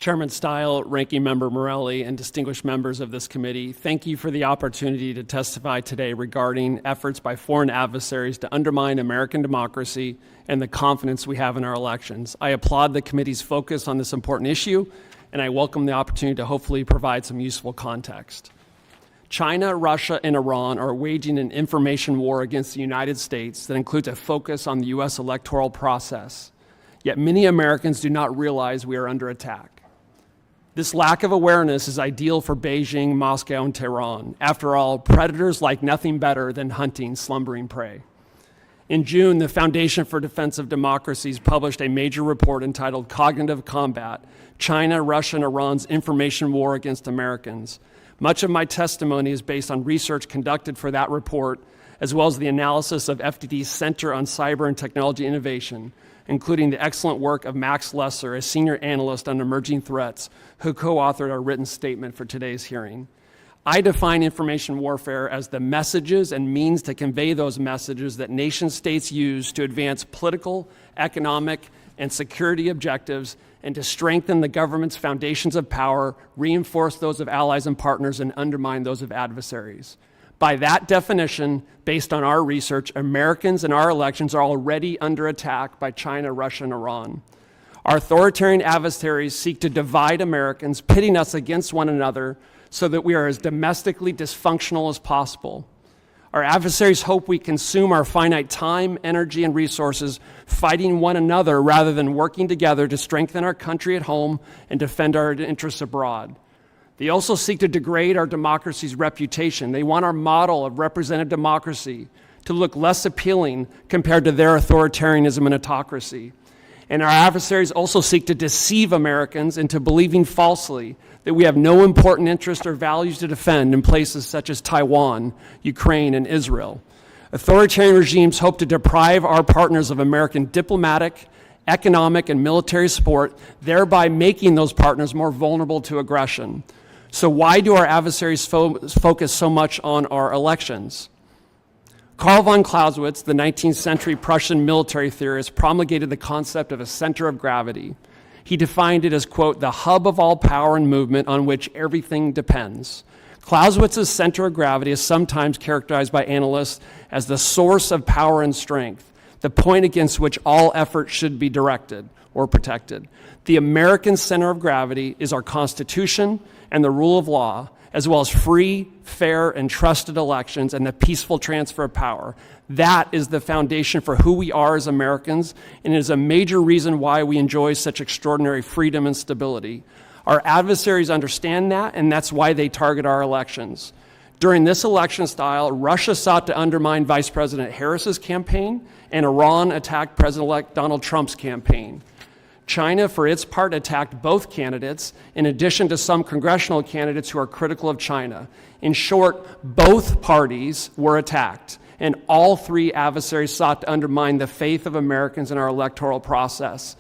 Chairman Stile, Ranking Member Morelli, and distinguished members of this committee, thank you for the opportunity to testify today regarding efforts by foreign adversaries to undermine American democracy and the confidence we have in our elections. I applaud the committee's focus on this important issue, and I welcome the opportunity to hopefully provide some useful context. China, Russia, and Iran are waging an information war against the United States that includes a focus on the U.S. electoral process. Yet many Americans do not realize we are under attack. This lack of awareness is ideal for Beijing, Moscow, and Tehran. After all, predators like nothing better than hunting slumbering prey. In June, the Foundation for Defense of Democracies published a major report entitled Cognitive Combat: China, Russia, and Iran's Information War Against Americans. Much of my testimony is based on research conducted for that report, as well as the analysis of FDD's Center on Cyber and Technology Innovation, including the excellent work of Max Lesser, a senior analyst on emerging threats, who co-authored our written statement for today's hearing. I define information warfare as the messages and means to convey those messages that nation states use to advance political, economic, and security objectives and to strengthen the government's foundations of power, reinforce those of allies and partners, and undermine those of adversaries. By that definition, based on our research, Americans in our elections are already under attack by China, Russia, and Iran. Our authoritarian adversaries seek to divide Americans, pitting us against one another so that we are as domestically dysfunctional as possible. Our adversaries hope we consume our finite time, energy, and resources fighting one another rather than working together to strengthen our country at home and defend our interests abroad. They also seek to degrade our democracy's reputation. They want our model of representative democracy to look less appealing compared to their authoritarianism and autocracy. And our adversaries also seek to deceive Americans into believing falsely that we have no important interests or values to defend in places such as Taiwan, Ukraine, and Israel. Authoritarian regimes hope to deprive our partners of American diplomatic, economic, and military support, thereby making those partners more vulnerable to aggression. So why do our adversaries focus so much on our elections? Karl von Clausewitz, the 19th century Prussian military theorist, promulgated the concept of a center of gravity. He defined it as, quote, the hub of all power and movement on which everything depends. Clausewitz's center of gravity is sometimes characterized by analysts as the source of power and strength, the point against which all effort should be directed or protected. The American center of gravity is our Constitution and the rule of law, as well as free, fair, and trusted elections and the peaceful transfer of power. That is the foundation for who we are as Americans, and it is a major reason why we enjoy such extraordinary freedom and stability. Our adversaries understand that, and that's why they target our elections. During this election style, Russia sought to undermine Vice President Harris's campaign, and Iran attacked President-elect Donald Trump's campaign. China, for its part, attacked both candidates, in addition to some congressional candidates who are critical of China. In short, both parties were attacked, and all three adversaries sought to undermine the faith of Americans in our electoral process.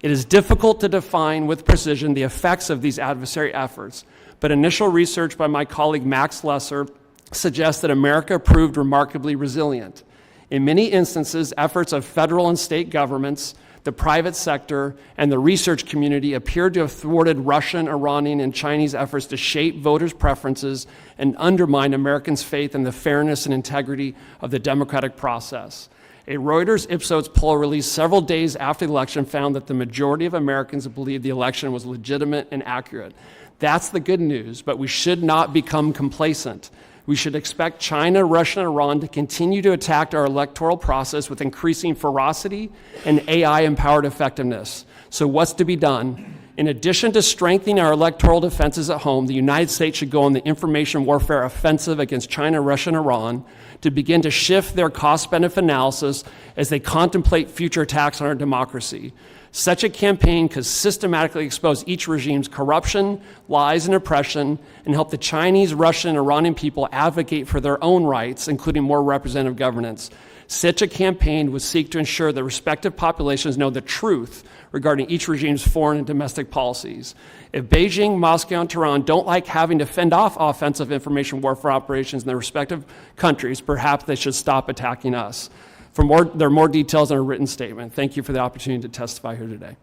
It is difficult to define with precision the effects of these adversary efforts, but initial research by my colleague Max Lesser suggests that America proved remarkably resilient. In many instances, efforts of federal and state governments, the private sector, and the research community appeared to have thwarted Russian, Iranian, and Chinese efforts to shape voters' preferences and undermine Americans' faith in the fairness and integrity of the democratic process. A Reuters Ipsos poll released several days after the election found that the majority of Americans believed the election was legitimate and accurate. That's the good news, but we should not become complacent. We should expect China, Russia, and Iran to continue to attack our electoral process with increasing ferocity and AI-empowered effectiveness. So what's to be done? In addition to strengthening our electoral defenses at home, the United States should go on the information warfare offensive against China, Russia, and Iran to begin to shift their cost-benefit analysis as they contemplate future attacks on our democracy. Such a campaign could systematically expose each regime's corruption, lies, and oppression, and help the Chinese, Russian, and Iranian people advocate for their own rights, including more representative governance. Such a campaign would seek to ensure that respective populations know the truth regarding each regime's foreign and domestic policies. If Beijing, Moscow, and Tehran don't like having to fend off offensive information warfare operations in their respective countries, perhaps they should stop attacking us. There are more details in our written statement. Thank you for the opportunity to testify here today.